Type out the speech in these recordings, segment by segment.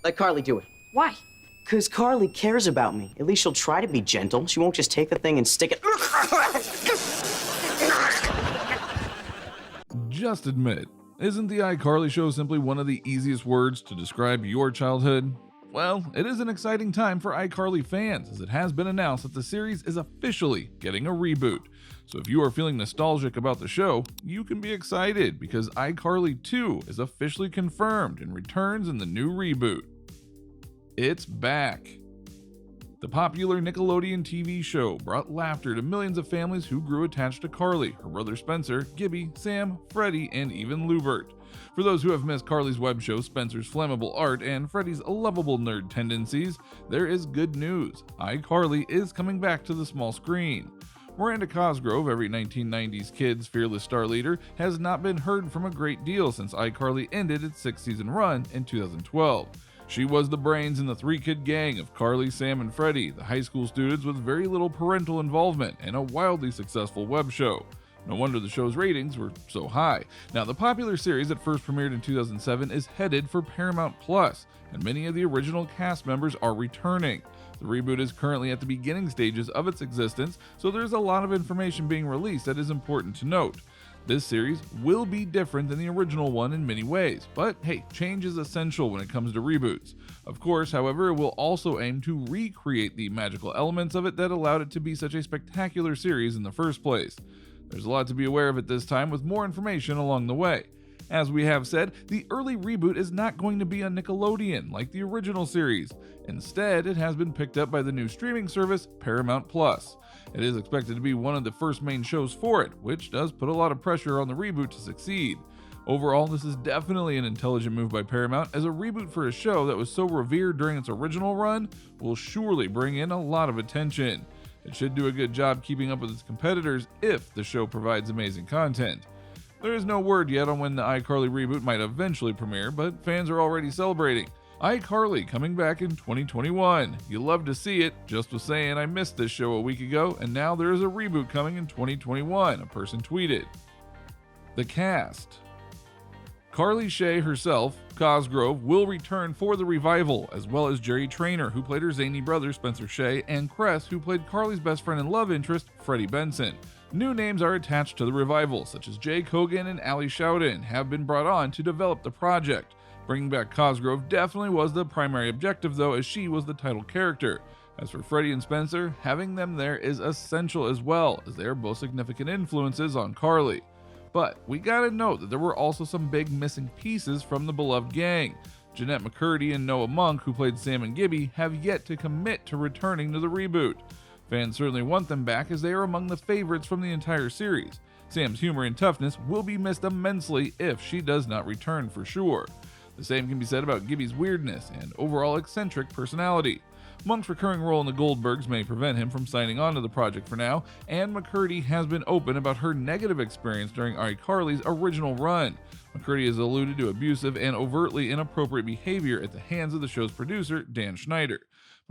Let Carly do it. Why? Because Carly cares about me. At least she'll try to be gentle. She won't just take the thing and stick it. Just admit, isn't the iCarly show simply one of the easiest words to describe your childhood? Well, it is an exciting time for iCarly fans, as it has been announced that the series is officially getting a reboot. So if you are feeling nostalgic about the show, you can be excited because iCarly 2 is officially confirmed and returns in the new reboot. It's back. The popular Nickelodeon TV show brought laughter to millions of families who grew attached to Carly, her brother Spencer, Gibby, Sam, Freddie, and even Lubert. For those who have missed Carly's web show, Spencer's flammable art, and Freddie's lovable nerd tendencies, there is good news. iCarly is coming back to the small screen. Miranda Cosgrove, every 1990s kid's fearless star leader, has not been heard from a great deal since iCarly ended its 6-season run in 2012. She was the brains in the three-kid gang of Carly, Sam, and Freddie, the high school students with very little parental involvement and a wildly successful web show. No wonder the show's ratings were so high. Now, the popular series that first premiered in 2007 is headed for Paramount+, and many of the original cast members are returning. The reboot is currently at the beginning stages of its existence, so there's a lot of information being released that is important to note. This series will be different than the original one in many ways, but hey, change is essential when it comes to reboots. Of course, however, it will also aim to recreate the magical elements of it that allowed it to be such a spectacular series in the first place. There's a lot to be aware of at this time with more information along the way. As we have said, the early reboot is not going to be on Nickelodeon like the original series. Instead, it has been picked up by the new streaming service, Paramount+. It is expected to be one of the first main shows for it, which does put a lot of pressure on the reboot to succeed. Overall, this is definitely an intelligent move by Paramount, as a reboot for a show that was so revered during its original run will surely bring in a lot of attention. It should do a good job keeping up with its competitors if the show provides amazing content. There is no word yet on when the iCarly reboot might eventually premiere, but fans are already celebrating. iCarly coming back in 2021. You love to see it. Just was saying I missed this show a week ago, and now there is a reboot coming in 2021, a person tweeted. The cast. Carly Shay herself, Cosgrove, will return for the revival, as well as Jerry Trainor, who played her zany brother Spencer Shay, and Kress, who played Carly's best friend and love interest, Freddie Benson. New names are attached to the revival, such as Jay Kogan and Ali Showden, have been brought on to develop the project. Bringing back Cosgrove definitely was the primary objective though, as she was the title character. As for Freddie and Spencer, having them there is essential as well, as they are both significant influences on Carly. But we gotta note that there were also some big missing pieces from the beloved gang. Jeanette McCurdy and Noah Monk, who played Sam and Gibby, have yet to commit to returning to the reboot. Fans certainly want them back, as they are among the favorites from the entire series. Sam's humor and toughness will be missed immensely if she does not return for sure. The same can be said about Gibby's weirdness and overall eccentric personality. Monk's recurring role in the Goldbergs may prevent him from signing on to the project for now, and McCurdy has been open about her negative experience during iCarly's original run. McCurdy has alluded to abusive and overtly inappropriate behavior at the hands of the show's producer, Dan Schneider.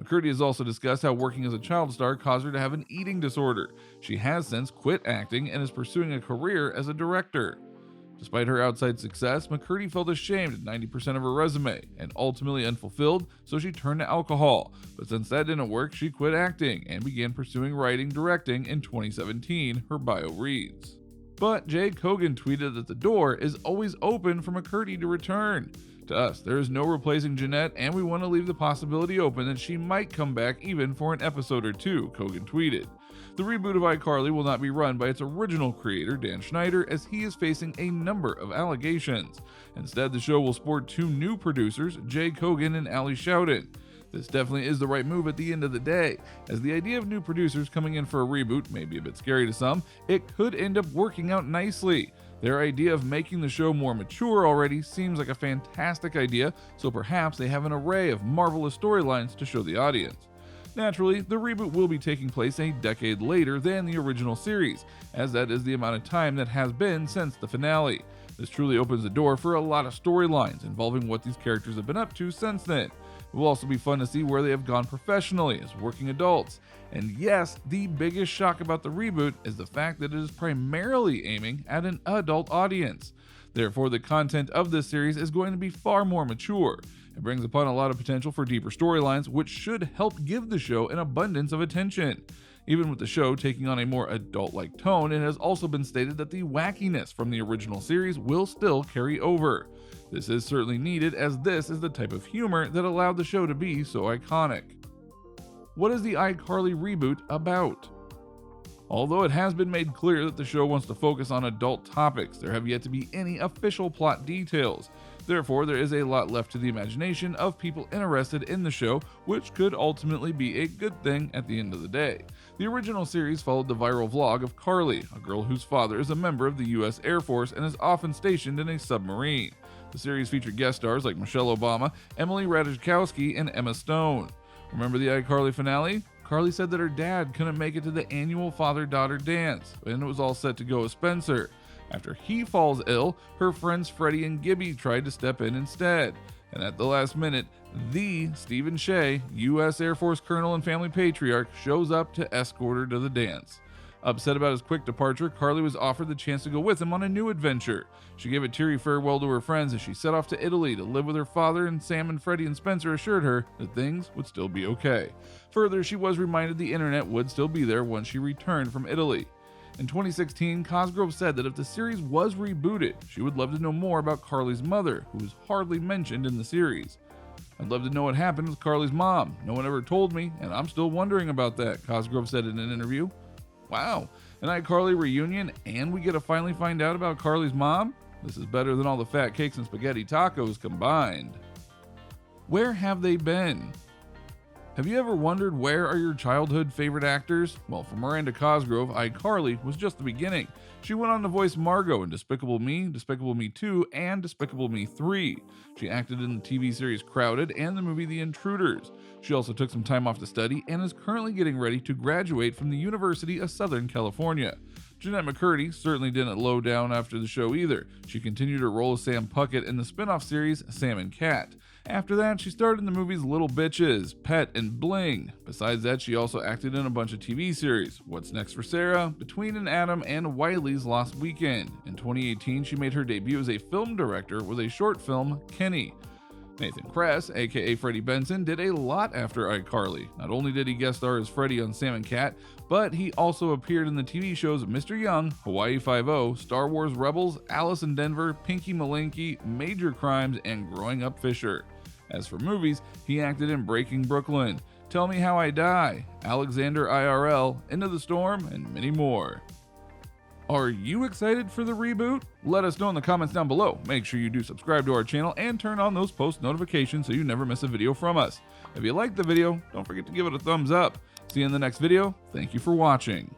McCurdy has also discussed how working as a child star caused her to have an eating disorder. She has since quit acting and is pursuing a career as a director. Despite her outside success, McCurdy felt ashamed at 90% of her resume and ultimately unfulfilled, so she turned to alcohol. But since that didn't work, she quit acting and began pursuing writing, directing in 2017, her bio reads. But Jay Kogan tweeted that the door is always open for McCurdy to return. To us, there is no replacing Jeanette, and we want to leave the possibility open that she might come back even for an episode or two, Kogan tweeted. The reboot of iCarly will not be run by its original creator, Dan Schneider, as he is facing a number of allegations. Instead, the show will sport two new producers, Jay Kogan and Ali Showden. This definitely is the right move at the end of the day, as the idea of new producers coming in for a reboot may be a bit scary to some. It could end up working out nicely. Their idea of making the show more mature already seems like a fantastic idea, so perhaps they have an array of marvelous storylines to show the audience. Naturally, the reboot will be taking place a decade later than the original series, as that is the amount of time that has been since the finale. This truly opens the door for a lot of storylines involving what these characters have been up to since then. It will also be fun to see where they have gone professionally as working adults. And yes, the biggest shock about the reboot is the fact that it is primarily aiming at an adult audience. Therefore, the content of this series is going to be far more mature. It brings upon a lot of potential for deeper storylines, which should help give the show an abundance of attention. Even with the show taking on a more adult-like tone, it has also been stated that the wackiness from the original series will still carry over. This is certainly needed, as this is the type of humor that allowed the show to be so iconic. What is the iCarly reboot about? Although it has been made clear that the show wants to focus on adult topics, there have yet to be any official plot details. Therefore, there is a lot left to the imagination of people interested in the show, which could ultimately be a good thing at the end of the day. The original series followed the viral vlog of Carly, a girl whose father is a member of the US Air Force and is often stationed in a submarine. The series featured guest stars like Michelle Obama, Emily Ratajkowski, and Emma Stone. Remember the iCarly finale? Carly said that her dad couldn't make it to the annual father-daughter dance, and it was all set to go with Spencer. After he falls ill, her friends Freddie and Gibby tried to step in instead. And at the last minute, the Stephen Shea, U.S. Air Force colonel and family patriarch, shows up to escort her to the dance. Upset about his quick departure, Carly was offered the chance to go with him on a new adventure. She gave a teary farewell to her friends as she set off to Italy to live with her father, and Sam and Freddie and Spencer assured her that things would still be okay. Further, she was reminded the internet would still be there once she returned from Italy. In 2016, Cosgrove said that if the series was rebooted, she would love to know more about Carly's mother, who is hardly mentioned in the series. I'd love to know what happened with Carly's mom. No one ever told me, and I'm still wondering about that, Cosgrove said in an interview. Wow, an iCarly reunion, and we get to finally find out about Carly's mom? This is better than all the fat cakes and spaghetti tacos combined. Where have they been? Have you ever wondered where are your childhood favorite actors? Well, for Miranda Cosgrove, iCarly was just the beginning. She went on to voice Margot in Despicable Me 2, and Despicable Me 3. She acted in the TV series Crowded and the movie The Intruders. She also took some time off to study and is currently getting ready to graduate from the University of Southern California. Jeanette McCurdy certainly didn't low down after the show either. She continued her role as Sam Puckett in the spin-off series Sam and Cat. After that, she starred in the movies Little Bitches, Pet, and Bling. Besides that, she also acted in a bunch of TV series, What's Next for Sarah, Between an Atom, and Wiley's Lost Weekend. In 2018, she made her debut as a film director with a short film, Kenny. Nathan Kress, aka Freddie Benson, did a lot after iCarly. Not only did he guest star as Freddie on Sam and Cat, but he also appeared in the TV shows Mr. Young, Hawaii Five-0, Star Wars Rebels, Alice in Denver, Pinky Malinky, Major Crimes, and Growing Up Fisher. As for movies, he acted in Breaking Brooklyn, Tell Me How I Die, Alexander IRL, Into the Storm, and many more. Are you excited for the reboot? Let us know in the comments down below. Make sure you do subscribe to our channel and turn on those post notifications so you never miss a video from us. If you liked the video, don't forget to give it a thumbs up. See you in the next video. Thank you for watching.